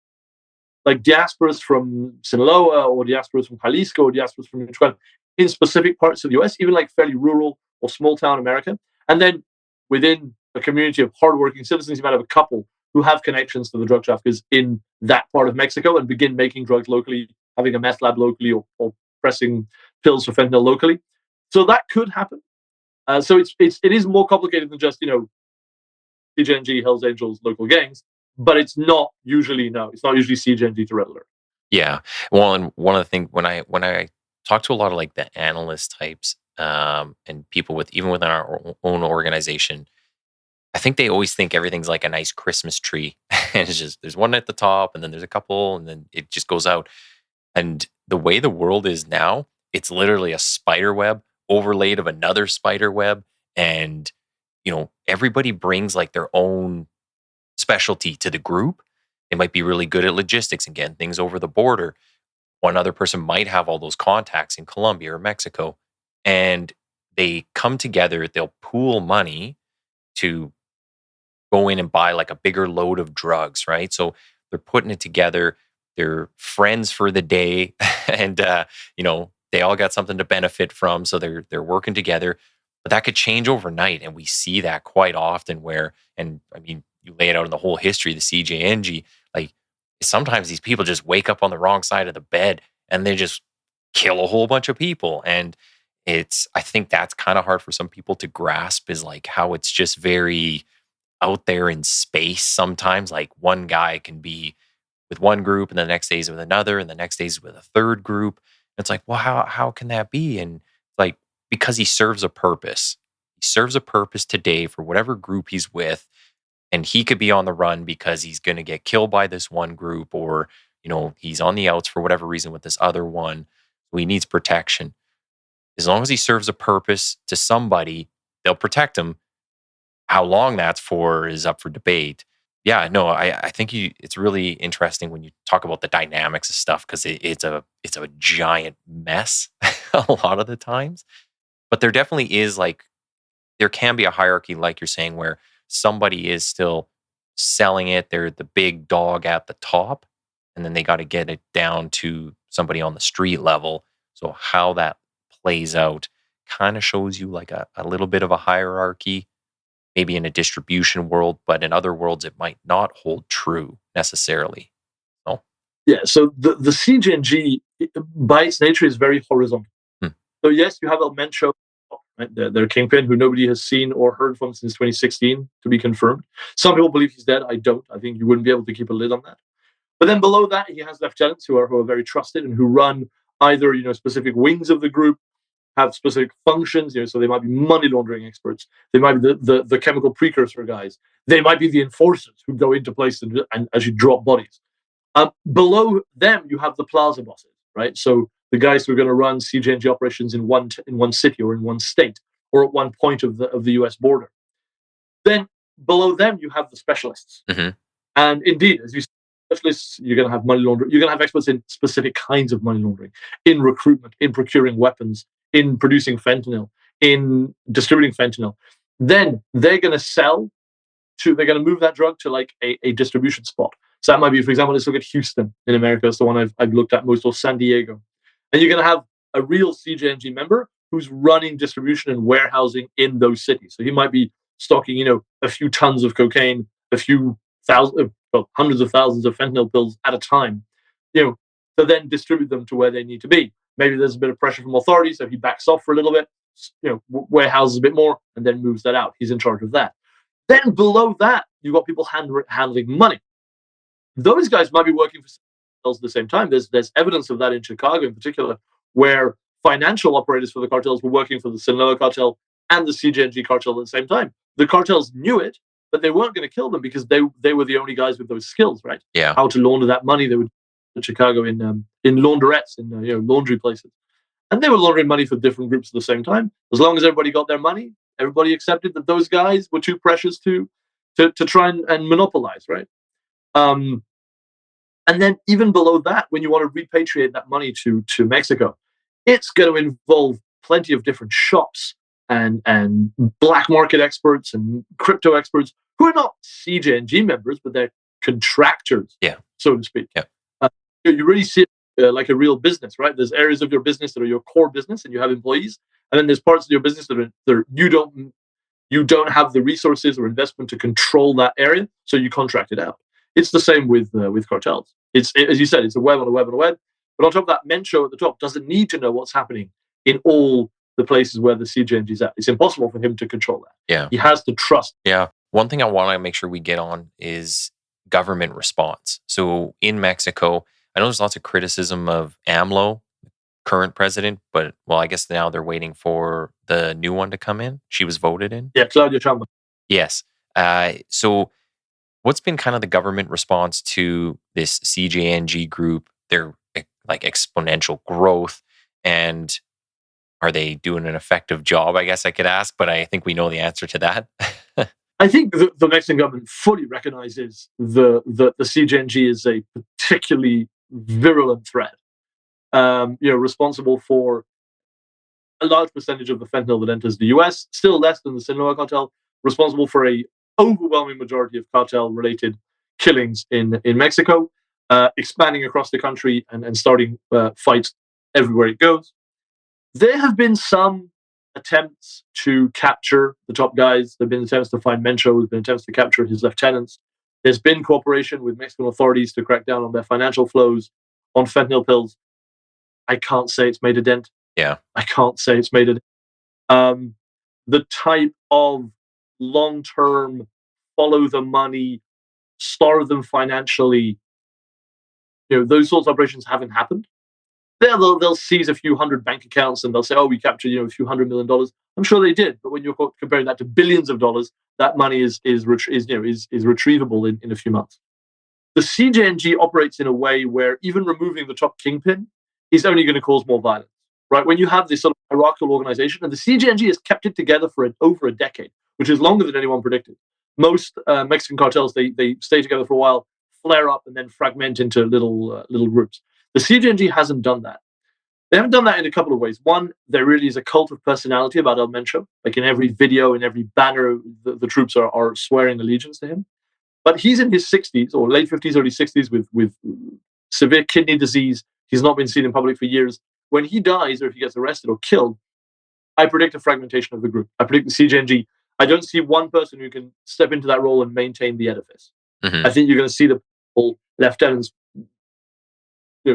like diasporas from Sinaloa or diasporas from Jalisco or diasporas from Michoacan in specific parts of the US, even like fairly rural or small town America. And then within a community of hardworking citizens, you might have a couple who have connections to the drug traffickers in that part of Mexico and begin making drugs locally, having a meth lab locally or pressing pills for fentanyl locally. So that could happen. So it is more complicated than just, CJNG, Hells Angels, local gangs, but it's not usually CJNG to Red Alert. Yeah. Well, and one of the things when I talk to a lot of like the analyst types and people even within our own organization, I think they always think everything's like a nice Christmas tree. And it's just there's one at the top and then there's a couple and then it just goes out. And the way the world is now, it's literally a spider web overlaid of another spider web. And, everybody brings like their own specialty to the group. They might be really good at logistics and getting things over the border. One other person might have all those contacts in Colombia or Mexico. And they come together, they'll pool money to go in and buy like a bigger load of drugs, right? So they're putting it together. They're friends for the day. And, they all got something to benefit from. So they're working together. But that could change overnight. And we see that quite often you lay it out in the whole history of the CJNG, like sometimes these people just wake up on the wrong side of the bed and they just kill a whole bunch of people. And I think that's kind of hard for some people to grasp is like how it's just very out there in space sometimes. Like one guy can be with one group and the next day is with another and the next day is with a third group. And it's like, well, how can that be? And like, because he serves a purpose. He serves a purpose today for whatever group he's with. And he could be on the run because he's going to get killed by this one group or, he's on the outs for whatever reason with this other one. So he needs protection. As long as he serves a purpose to somebody, they'll protect him. How long that's for is up for debate. Yeah, no, I think it's really interesting when you talk about the dynamics of stuff because it's a giant mess a lot of the times. But there definitely is like there can be a hierarchy, like you're saying, where somebody is still selling it. They're the big dog at the top, and then they got to get it down to somebody on the street level. So how that plays out kind of shows you like a little bit of a hierarchy, maybe in a distribution world, but in other worlds, it might not hold true necessarily. Oh, Yeah. So the CJNG, by its nature, is very horizontal. hmm. So yes, you have El Mencho, right, their kingpin, who nobody has seen or heard from since 2016, to be confirmed. Some people believe he's dead. I don't. I think you wouldn't be able to keep a lid on that. But then below that, he has lieutenants who are very trusted and who run either specific wings of the group, have specific functions. So they might be money laundering experts. They might be the chemical precursor guys. They might be the enforcers who go into places and actually drop bodies. Below them, you have the plaza bosses, right? So the guys who are going to run CJNG operations in one city or in one state or at one point of the U.S. border. Then below them, you have the specialists. Mm-hmm. And indeed, as you said, specialists, you're going to have money laundering. You're going to have experts in specific kinds of money laundering, in recruitment, in procuring weapons, in producing fentanyl, in distributing fentanyl. Then they're going to they're going to move that drug to like a distribution spot. So that might be, for example, let's look at Houston in America. It's the one I've looked at most, or San Diego. And you're going to have a real CJNG member who's running distribution and warehousing in those cities. So he might be stocking, a few tons of cocaine, a few hundreds of thousands of fentanyl pills at a time, to then distribute them to where they need to be. Maybe there's a bit of pressure from authorities, so he backs off for a little bit, warehouses a bit more, and then moves that out. He's in charge of that. Then below that, you've got people handling money. Those guys might be working for cartels at the same time. There's evidence of that in Chicago in particular, where financial operators for the cartels were working for the Sinaloa cartel and the CJNG cartel at the same time. The cartels knew it, but they weren't going to kill them because they were the only guys with those skills, right? Yeah. How to launder that money. They would in Chicago in laundrettes, in laundry places, and they were laundering money for different groups at the same time. As long as everybody got their money, everybody accepted that those guys were too precious to try and monopolize, right? And then even below that, when you want to repatriate that money to Mexico, it's going to involve plenty of different shops and black market experts and crypto experts who are not CJNG members, but they're contractors, so to speak. Yeah. You really see it like a real business, right? There's areas of your business that are your core business, and you have employees, and then there's parts of your business that you don't have the resources or investment to control that area, so you contract it out. It's the same with cartels. As you said, it's a web on a web on a web. But on top of that, Mencho at the top doesn't need to know what's happening in all the places where the CJNG is at. It's impossible for him to control that. Yeah. He has to trust. Yeah. One thing I want to make sure we get on is government response. So in Mexico, I know there's lots of criticism of AMLO, current president, but I guess now they're waiting for the new one to come in. She was voted in. Yeah, Claudia Sheinbaum. Yes. So what's been kind of the government response to this CJNG group, their like exponential growth, and are they doing an effective job? I guess I could ask, but I think we know the answer to that. I think the Mexican government fully recognizes the CJNG is a particularly virulent threat. Responsible for a large percentage of the fentanyl that enters the US, still less than the Sinaloa cartel, responsible for a overwhelming majority of cartel-related killings in Mexico, expanding across the country and starting fights everywhere it goes. There have been some attempts to capture the top guys. There have been attempts to find Mencho. There have been attempts to capture his lieutenants. There's been cooperation with Mexican authorities to crack down on their financial flows on fentanyl pills. I can't say it's made a dent. Yeah. I can't say it's made a dent. The type of long-term, follow the money, starve them financially, those sorts of operations haven't happened. They'll seize a few hundred bank accounts and they'll say, "Oh, we captured a few $100 million." I'm sure they did, but when you're comparing that to billions of dollars, that money is retrievable in a few months. The CJNG operates in a way where even removing the top kingpin is only going to cause more violence, right? When you have this sort of hierarchical organization, and the CJNG has kept it together for over a decade, which is longer than anyone predicted. most Mexican cartels, they stay together for a while, flare up, and then fragment into little groups. The CJNG hasn't done that. They haven't done that in a couple of ways. One, there really is a cult of personality about El Mencho. Like in every video, in every banner, the troops are swearing allegiance to him. But he's in his 60s or late 50s, early 60s with severe kidney disease. He's not been seen in public for years. When he dies or if he gets arrested or killed, I predict a fragmentation of the group. I predict the CJNG. I don't see one person who can step into that role and maintain the edifice. Mm-hmm. I think you're going to see the lieutenants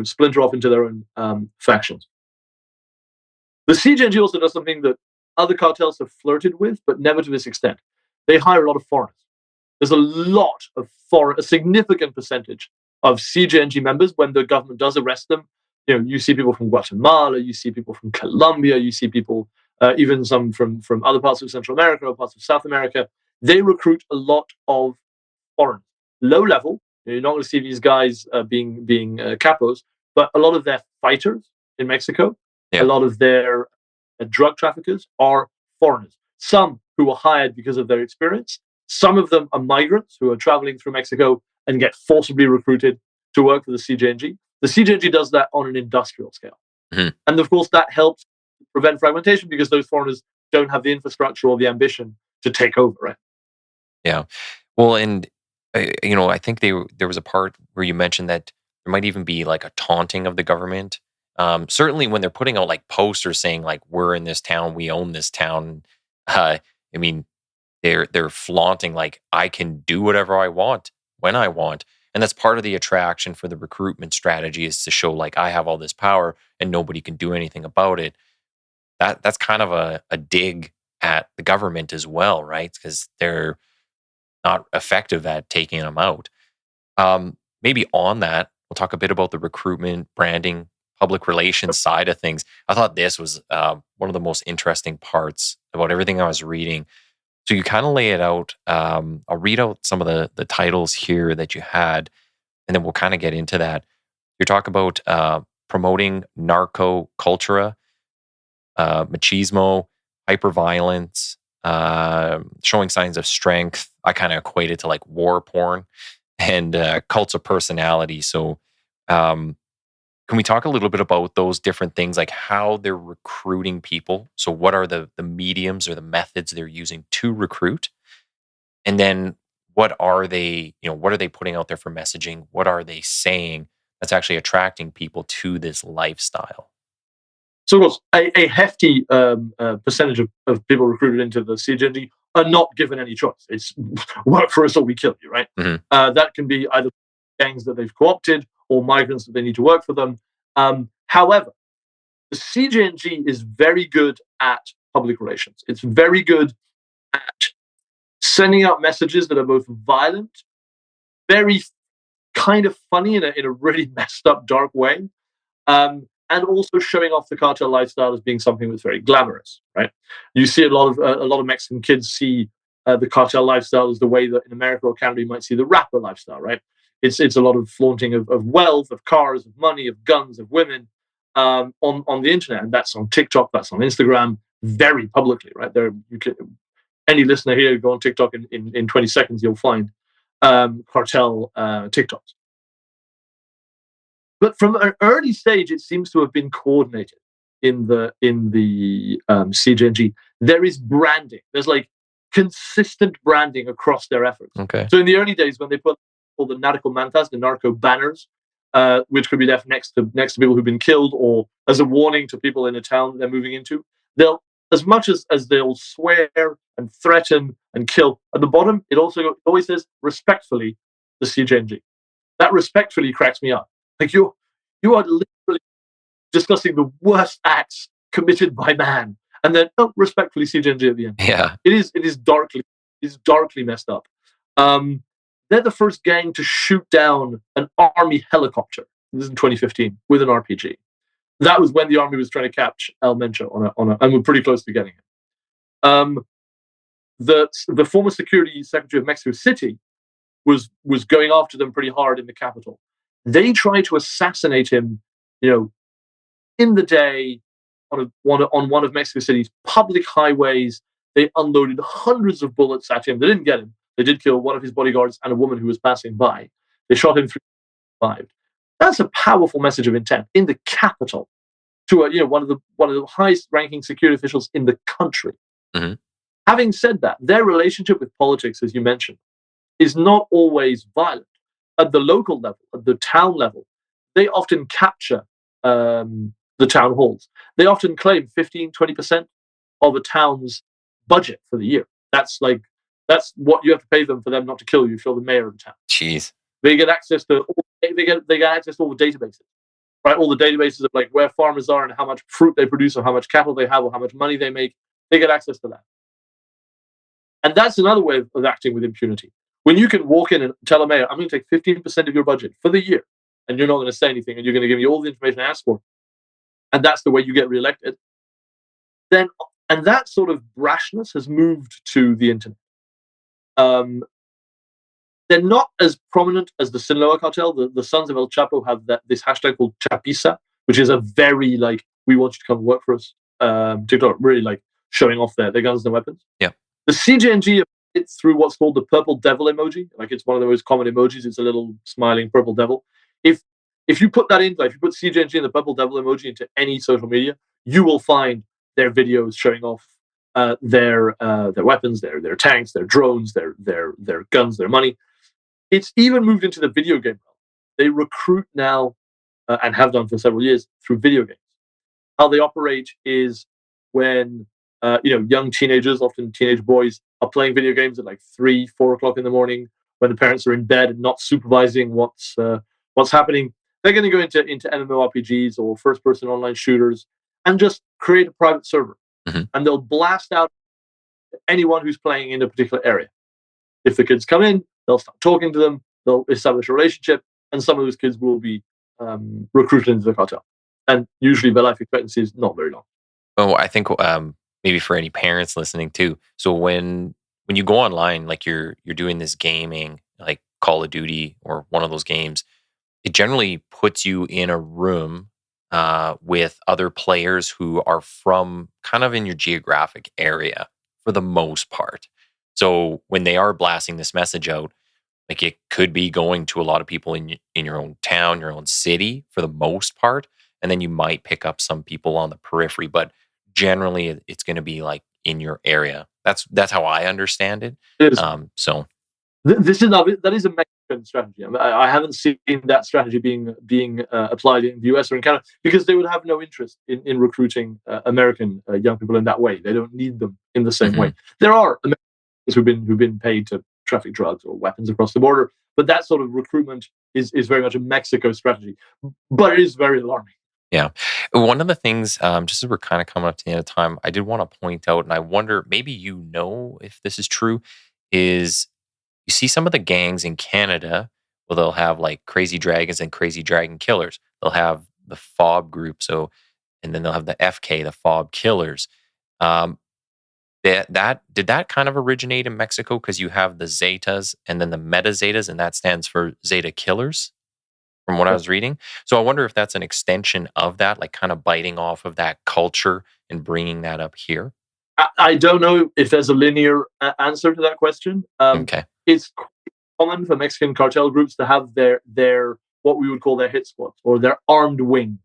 splinter off into their own factions. The CJNG also does something that other cartels have flirted with, but never to this extent. They hire a lot of foreigners. There's a significant percentage of CJNG members when the government does arrest them. You see people from Guatemala, you see people from Colombia, you see people, even some from other parts of Central America or parts of South America. They recruit a lot of foreigners. Low level, you're not going to see these guys being capos, but a lot of their fighters in Mexico, a lot of their drug traffickers are foreigners. Some who were hired because of their experience. Some of them are migrants who are traveling through Mexico and get forcibly recruited to work for the CJNG. The CJNG does that on an industrial scale. Mm-hmm. And of course, that helps prevent fragmentation because those foreigners don't have the infrastructure or the ambition to take over, right? Yeah. Well, and, I think there was a part where you mentioned that there might even be like a taunting of the government. Certainly when they're putting out like posters saying like, we're in this town, we own this town. They're flaunting like, I can do whatever I want when I want. And that's part of the attraction for the recruitment strategy, is to show like, I have all this power and nobody can do anything about it. That's kind of a dig at the government as well, right? Because they're not effective at taking them out. Maybe on that, we'll talk a bit about the recruitment, branding, public relations side of things. I thought this was one of the most interesting parts about everything I was reading. So you kind of lay it out. I'll read out some of the titles here that you had, and then we'll kind of get into that. You talk about promoting narco cultura, machismo, hyperviolence, showing signs of strength. I kind of equate it to like war porn and cults of personality. So can we talk a little bit about those different things, like how they're recruiting people? So what are the mediums or the methods they're using to recruit? And then what are they putting out there for messaging? What are they saying that's actually attracting people to this lifestyle? So, of course, a hefty percentage of people recruited into the CJNG are not given any choice. It's work for us or we kill you, right? Mm-hmm. That can be either gangs that they've co-opted or migrants that they need to work for them. However, the CJNG is very good at public relations. It's very good at sending out messages that are both violent, very kind of funny in a really messed up, dark way, and also showing off the cartel lifestyle as being something that's very glamorous, right? You see a lot of Mexican kids see the cartel lifestyle as the way that in America or Canada you might see the rapper lifestyle, right? It's a lot of flaunting of wealth, of cars, of money, of guns, of women on the internet, and that's on TikTok, that's on Instagram, very publicly, right? Any listener here, go on TikTok in 20 seconds, you'll find cartel TikToks. But from an early stage, it seems to have been coordinated in the CJNG. There is branding. There's like consistent branding across their efforts. Okay. So in the early days, when they put all the narco mantas, the narco banners, which could be left next to people who've been killed, or as a warning to people in a town they're moving into, they'll, as much as they'll swear and threaten and kill, at the bottom it always says respectfully the CJNG. That respectfully cracks me up. Like you are literally discussing the worst acts committed by man, and then respectfully CJNG at the end. Yeah, it is darkly messed up. They're the first gang to shoot down an army helicopter. This is in 2015 with an RPG. That was when the army was trying to catch El Mencho and we're pretty close to getting him. The former security secretary of Mexico City was going after them pretty hard in the capital. They tried to assassinate him, in the day on one of Mexico City's public highways. They unloaded hundreds of bullets at him. They didn't get him, They did kill one of his bodyguards and a woman who was passing by. They shot him 3 survived. That's a powerful message of intent in the capital to one of the highest ranking security officials in the country. Mhm. Having said that, their relationship with politics, as you mentioned, is not always violent. At the local level, at the town level, they often capture the town halls. They often claim 15, 20% of a town's budget for the year. That's what you have to pay them for them not to kill you if you're the mayor of the town. Jeez. They get access to they get access to all the databases, right? All the databases of like where farmers are and how much fruit they produce or how much cattle they have or how much money they make. They get access to that. And that's another way of acting with impunity. When you can walk in and tell a mayor, I'm going to take 15% of your budget for the year, and you're not going to say anything, and you're going to give me all the information I ask for, and that's the way you get reelected, then, and that sort of brashness has moved to the internet. They're not as prominent as the Sinaloa cartel. The Sons of El Chapo have this hashtag called Chapiza, which is a very we want you to come work for us TikTok, really showing off their guns and weapons. Yeah. The CJNG it's through what's called the purple devil emoji. It's one of the most common emojis. It's a little smiling purple devil. If you put that in, if you put CJNG and the purple devil emoji into any social media, you will find their videos showing off their weapons, their tanks, their drones, their guns, their money. It's even moved into the video game realm. They recruit now and have done for several years through video games. How they operate is when young teenagers, often teenage boys, are playing video games at 3, 4 o'clock in the morning when the parents are in bed and not supervising what's happening. They're going to go into MMORPGs or first-person online shooters and just create a private server. Mm-hmm. And they'll blast out anyone who's playing in a particular area. If the kids come in, they'll start talking to them, they'll establish a relationship, and some of those kids will be recruited into the cartel. And usually their life expectancy is not very long. Oh, I think maybe for any parents listening too. So when you go online, you're doing this gaming, like Call of Duty or one of those games, it generally puts you in a room with other players who are from kind of in your geographic area for the most part. So when they are blasting this message out, it could be going to a lot of people in your own town, your own city for the most part. And then you might pick up some people on the periphery, but generally it's going to be in your area. That's how I understand it. It is. So that is a Mexican strategy. I haven't seen that strategy being applied in the US or in Canada because they would have no interest in recruiting American young people in that way. They don't need them in the same way. There are Americans who've been paid to traffic drugs or weapons across the border, but that sort of recruitment is very much a Mexico strategy. But it is very alarming. Yeah. One of the things, just as we're kind of coming up to the end of time, I did want to point out, and I wonder, maybe if this is true, is you see some of the gangs in Canada, well, they'll have crazy dragons and crazy dragon killers. They'll have the FOB group, and then they'll have the FK, the FOB killers. Did that kind of originate in Mexico because you have the Zetas and then the Meta Zetas, and that stands for Zeta Killers, from what I was reading. So I wonder if that's an extension of that, kind of biting off of that culture and bringing that up here. I don't know if there's a linear answer to that question. Okay. It's common for Mexican cartel groups to have their what we would call their hit squads or their armed wings.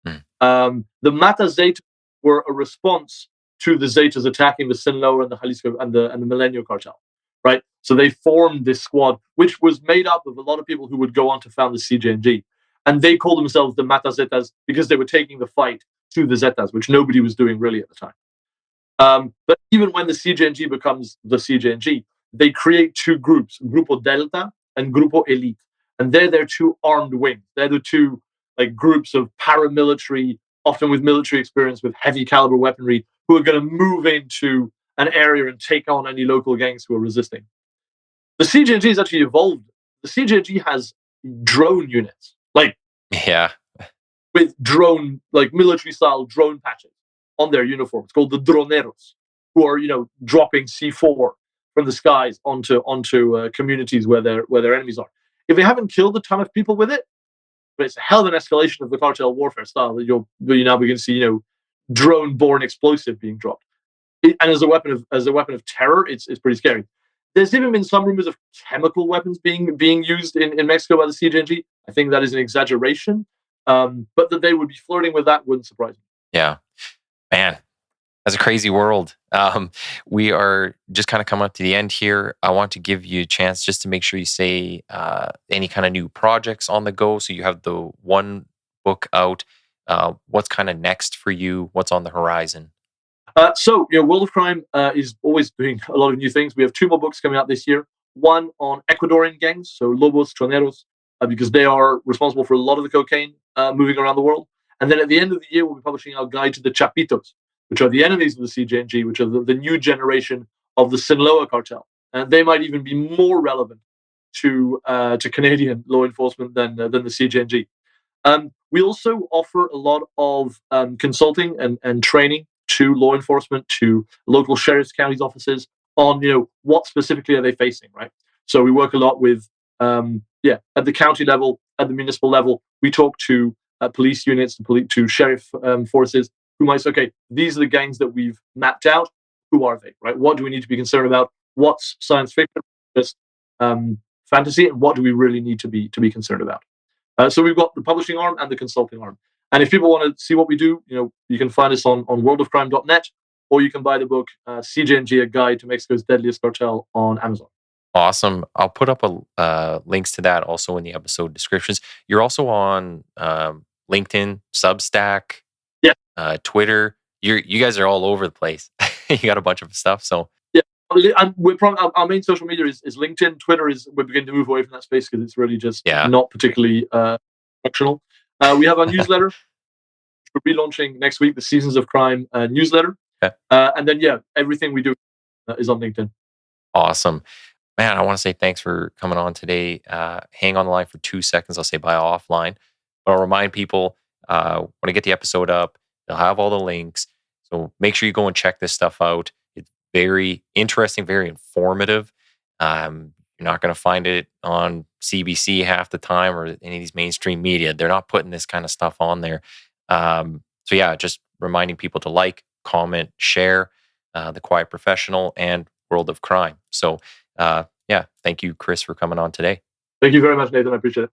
The Mata Zetas were a response to the Zetas attacking the Sinaloa and the Jalisco and the Milenio cartel, right? So they formed this squad, which was made up of a lot of people who would go on to found the CJNG. And they called themselves the Mata Zetas because they were taking the fight to the Zetas, which nobody was doing really at the time. But even when the CJNG becomes the CJNG, they create two groups, Grupo Delta and Grupo Elite. And they're their two armed wings. They're the two groups of paramilitary, often with military experience, with heavy caliber weaponry, who are going to move into an area and take on any local gangs who are resisting. The CJNG has actually evolved. The CJNG has drone units, with drone, military-style drone patches on their uniforms, called the droneros, who are, dropping C4 from the skies onto communities where their enemies are. If they haven't killed a ton of people with it, but it's a hell of an escalation of the cartel warfare style that you now begin to see, drone-borne explosive being dropped. And as a weapon of terror, it's pretty scary. There's even been some rumors of chemical weapons being used in Mexico by the CJNG. I think that is an exaggeration, but that they would be flirting with that wouldn't surprise me. Yeah, man, that's a crazy world. We are just kind of coming up to the end here. I want to give you a chance just to make sure you say any kind of new projects on the go. So you have the one book out. What's kind of next for you? What's on the horizon? So, World of Crime is always doing a lot of new things. We have 2 more books coming out this year. One on Ecuadorian gangs, so Lobos, Troneros, because they are responsible for a lot of the cocaine moving around the world. And then at the end of the year, we'll be publishing our guide to the Chapitos, which are the enemies of the CJNG, which are the new generation of the Sinaloa cartel. And they might even be more relevant to Canadian law enforcement than the CJNG. We also offer a lot of consulting and training to law enforcement, to local sheriff's counties offices on, what specifically are they facing, right? So we work a lot with, at the county level, at the municipal level, we talk to police units, to sheriff forces who might say, okay, these are the gangs that we've mapped out. Who are they, right? What do we need to be concerned about? What's science fiction, just fantasy, and what do we really need to be concerned about? So we've got the publishing arm and the consulting arm. And if people want to see what we do, you can find us on worldofcrime.net, or you can buy the book CJNG, A Guide to Mexico's Deadliest Cartel on Amazon. Awesome. I'll put up links to that also in the episode descriptions. You're also on LinkedIn, Substack, Twitter. You guys are all over the place. You got a bunch of stuff. So yeah, and our main social media is LinkedIn. Twitter we're beginning to move away from that space because it's really just not particularly functional. We have our newsletter. We're relaunching next week, the Seasons of Crime newsletter. Okay. And then, everything we do is on LinkedIn. Awesome. Man, I want to say thanks for coming on today. Hang on the line for 2 seconds. I'll say bye offline. But I'll remind people, when I get the episode up, they'll have all the links. So make sure you go and check this stuff out. It's very interesting, very informative. You're not going to find it on CBC half the time or any of these mainstream media. They're not putting this kind of stuff on there. So yeah, just reminding people to like, comment, share The Quiet Professional and World of Crime. So thank you, Chris, for coming on today. Thank you very much, Nathan. I appreciate it.